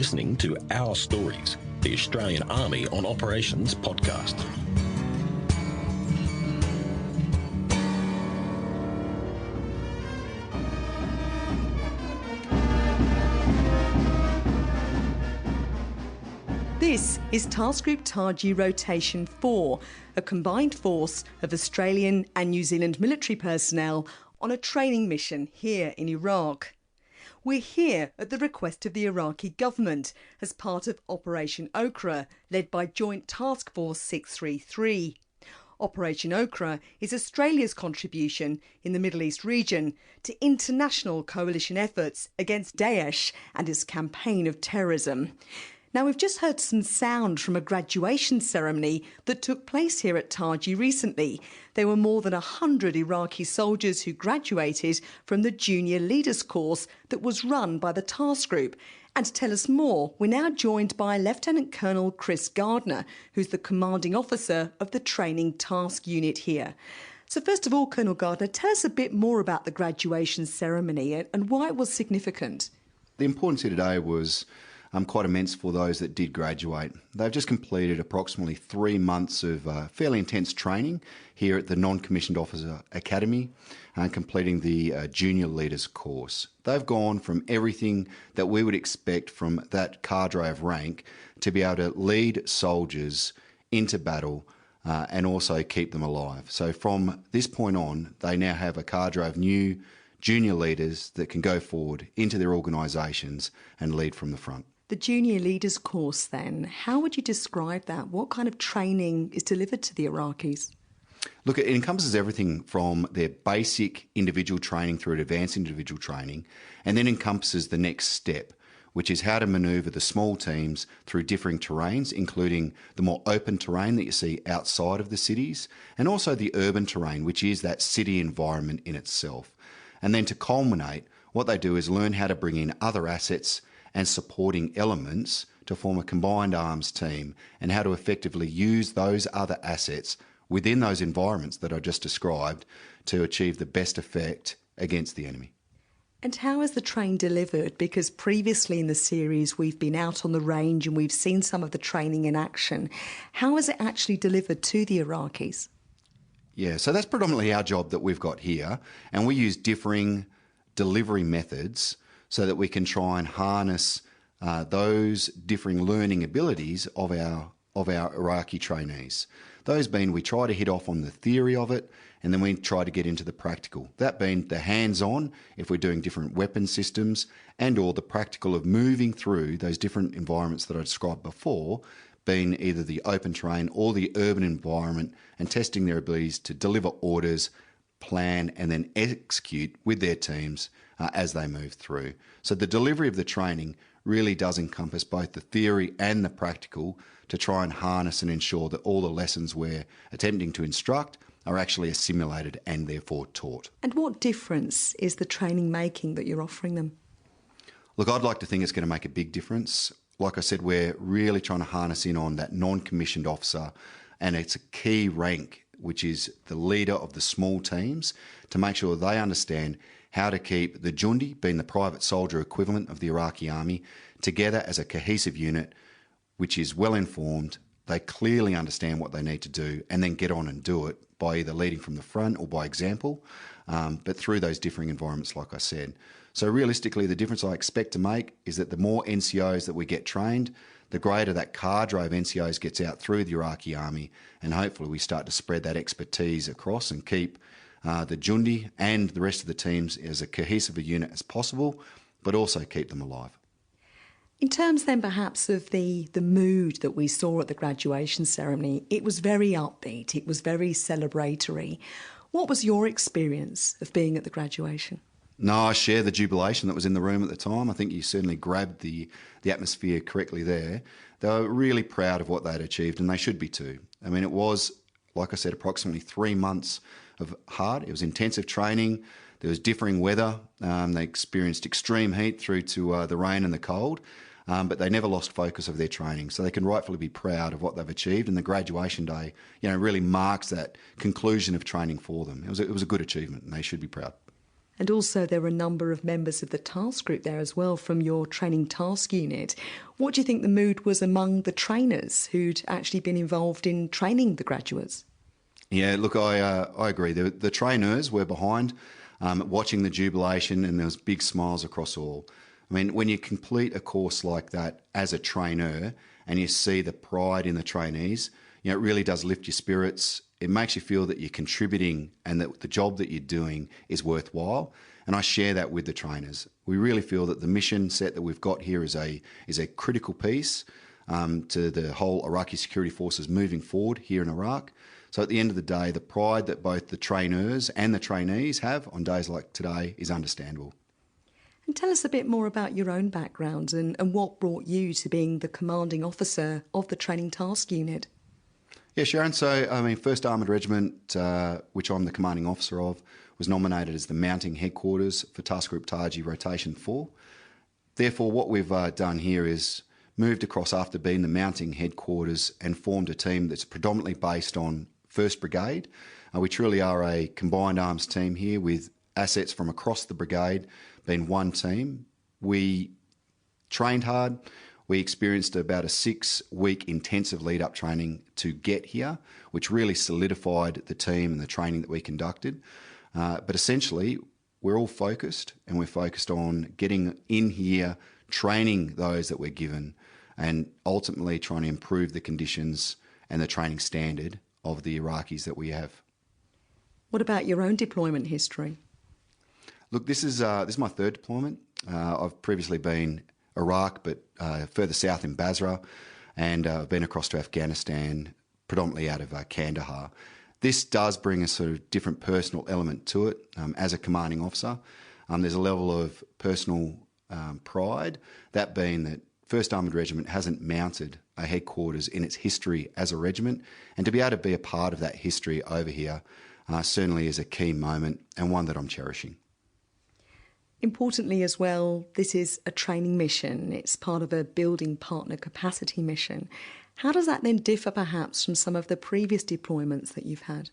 listening to Our Stories, the Australian Army on Operations podcast. This is Task Group Taji Rotation 4, a combined force of Australian and New Zealand military personnel on a training mission here in Iraq. We're here at the request of the Iraqi government as part of Operation Okra, led by Joint Task Force 633. Operation Okra is Australia's contribution in the Middle East region to international coalition efforts against Daesh and its campaign of terrorism. Now, we've just heard some sound from a graduation ceremony that took place here at Taji recently. There were more than 100 Iraqi soldiers who graduated from the Junior Leaders course that was run by the Task Group. And to tell us more, we're now joined by Lieutenant Colonel Chris Gardiner, who's the commanding officer of the Training Task Unit here. So first of all, Colonel Gardiner, tell us a bit more about the graduation ceremony and why it was significant. The importance here today was quite immense for those that did graduate. They've just completed approximately 3 months of fairly intense training here at the Non-Commissioned Officer Academy, completing the Junior Leaders course. They've gone from everything that we would expect from that cadre of rank to be able to lead soldiers into battle and also keep them alive. So from this point on, they now have a cadre of new junior leaders that can go forward into their organisations and lead from the front. The Junior Leaders course then, how would you describe that? What kind of training is delivered to the Iraqis? Look, it encompasses everything from their basic individual training through to advanced individual training, and then encompasses the next step, which is how to manoeuvre the small teams through differing terrains, including the more open terrain that you see outside of the cities, and also the urban terrain, which is that city environment in itself. And then to culminate, what they do is learn how to bring in other assets and supporting elements to form a combined arms team, and how to effectively use those other assets within those environments that I just described to achieve the best effect against the enemy. And how is the training delivered? Because previously in the series we've been out on the range and we've seen some of the training in action. How is it actually delivered to the Iraqis? Yeah, so that's predominantly our job that we've got here, and we use differing delivery methods so that we can try and harness those differing learning abilities of our Iraqi trainees. Those being, we try to hit off on the theory of it, and then we try to get into the practical. That being the hands-on, if we're doing different weapon systems, and or the practical of moving through those different environments that I described before, being either the open terrain or the urban environment, and testing their abilities to deliver orders, plan and then execute with their teams as they move through. So the delivery of the training really does encompass both the theory and the practical to try and harness and ensure that all the lessons we're attempting to instruct are actually assimilated and therefore taught. And what difference is the training making that you're offering them? Look, I'd like to think it's going to make a big difference. Like I said, we're really trying to harness in on that non-commissioned officer, and it's a key rank, which is the leader of the small teams, to make sure they understand how to keep the Jundi, being the private soldier equivalent of the Iraqi army, together as a cohesive unit, which is well informed. They clearly understand what they need to do and then get on and do it by either leading from the front or by example, but through those differing environments, like I said. So realistically, the difference I expect to make is that the more NCOs that we get trained, the greater that cadre of NCOs gets out through the Iraqi army, and hopefully we start to spread that expertise across and keep the Jundi and the rest of the teams as a cohesive a unit as possible, but also keep them alive. In terms then perhaps of the mood that we saw at the graduation ceremony, it was very upbeat, it was very celebratory. What was your experience of being at the graduation? No, I share the jubilation that was in the room at the time. I think you certainly grabbed the atmosphere correctly there. They were really proud of what they'd achieved, and they should be too. I mean, it was, like I said, approximately 3 months of hard. It was intensive training. There was differing weather. They experienced extreme heat through to the rain and the cold, but they never lost focus of their training. So they can rightfully be proud of what they've achieved, and the graduation day, really marks that conclusion of training for them. It was a good achievement, and they should be proud. And also there were a number of members of the task group there as well from your training task unit. What do you think the mood was among the trainers who'd actually been involved in training the graduates? Yeah, look, I agree. The trainers were behind watching the jubilation, and there was big smiles across all. I mean, when you complete a course like that as a trainer and you see the pride in the trainees, you know, it really does lift your spirits. It makes you feel that you're contributing and that the job that you're doing is worthwhile. And I share that with the trainers. We really feel that the mission set that we've got here is a critical piece to the whole Iraqi security forces moving forward here in Iraq. So at the end of the day, the pride that both the trainers and the trainees have on days like today is understandable. And tell us a bit more about your own background and what brought you to being the commanding officer of the training task unit. Yeah, Sharon. So, 1st Armoured Regiment, which I'm the commanding officer of, was nominated as the mounting headquarters for Task Group Taji Rotation 4. Therefore, what we've done here is moved across after being the mounting headquarters and formed a team that's predominantly based on 1st Brigade. We truly are a combined arms team here with assets from across the brigade being one team. We trained hard. We experienced about a 6-week intensive lead-up training to get here, which really solidified the team and the training that we conducted. But essentially, we're all focused, and we're focused on getting in here, training those that we're given, and ultimately trying to improve the conditions and the training standard of the Iraqis that we have. What about your own deployment history? Look, this is my 3rd deployment. I've previously been Iraq, but further south in Basra, and I've been across to Afghanistan, predominantly out of Kandahar. This does bring a sort of different personal element to it. As a commanding officer, there's a level of personal pride, that being that 1st Armoured Regiment hasn't mounted a headquarters in its history as a regiment, and to be able to be a part of that history over here certainly is a key moment and one that I'm cherishing. Importantly as well, this is a training mission. It's part of a building partner capacity mission. How does that then differ perhaps from some of the previous deployments that you've had?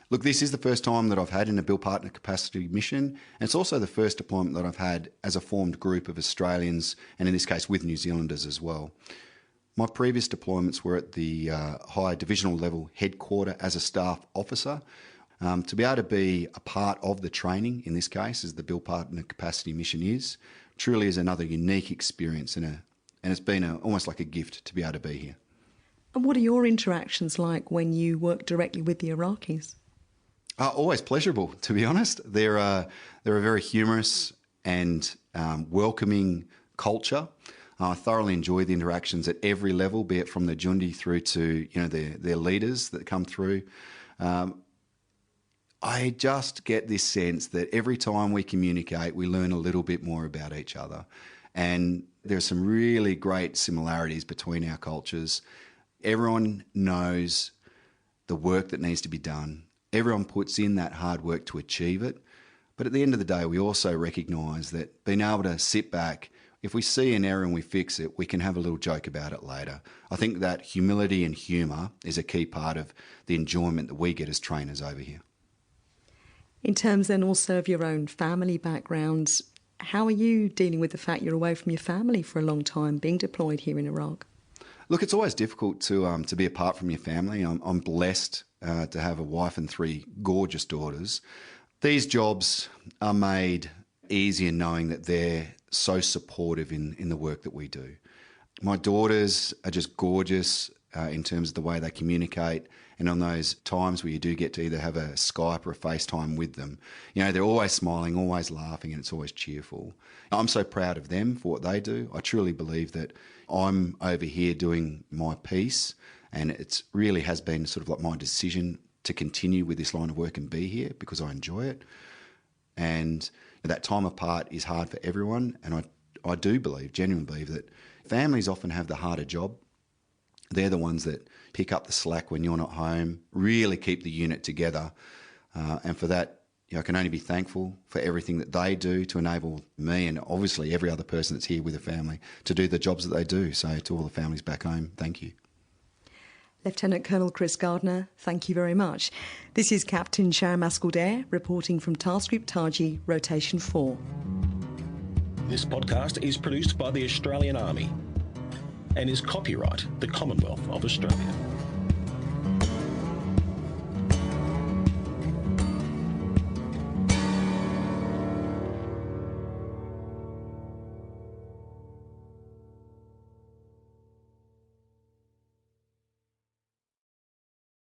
Look, this is the first time that I've had in a build partner capacity mission, and it's also the first deployment that I've had as a formed group of Australians, and in this case with New Zealanders as well. My previous deployments were at the high divisional level headquarter as a staff officer. To be able to be a part of the training, in this case, as the Build Partner Capacity Mission is, truly is another unique experience, and it's been almost like a gift to be able to be here. And what are your interactions like when you work directly with the Iraqis? Always pleasurable, to be honest. They're a very humorous and welcoming culture. I thoroughly enjoy the interactions at every level, be it from the Jundi through to their leaders that come through. I just get this sense that every time we communicate, we learn a little bit more about each other. And there are some really great similarities between our cultures. Everyone knows the work that needs to be done. Everyone puts in that hard work to achieve it. But at the end of the day, we also recognise that being able to sit back, if we see an error and we fix it, we can have a little joke about it later. I think that humility and humour is a key part of the enjoyment that we get as trainers over here. In terms then also of your own family backgrounds, how are you dealing with the fact you're away from your family for a long time, being deployed here in Iraq? Look, it's always difficult to be apart from your family. I'm blessed to have a wife and 3 gorgeous daughters. These jobs are made easier knowing that they're so supportive in the work that we do. My daughters are just gorgeous in terms of the way they communicate, and on those times where you do get to either have a Skype or a FaceTime with them, they're always smiling, always laughing, and it's always cheerful. I'm so proud of them for what they do. I truly believe that I'm over here doing my piece, and it really has been sort of like my decision to continue with this line of work and be here because I enjoy it. And that time apart is hard for everyone, and I do genuinely believe that families often have the harder job. They're the ones that pick up the slack when you're not home, really keep the unit together. And for that, I can only be thankful for everything that they do to enable me and obviously every other person that's here with a family to do the jobs that they do. So to all the families back home, thank you. Lieutenant Colonel Chris Gardiner, thank you very much. This is Captain Sharon Mascaldair reporting from Task Group Taji, Rotation 4. This podcast is produced by the Australian Army and is copyright the Commonwealth of Australia.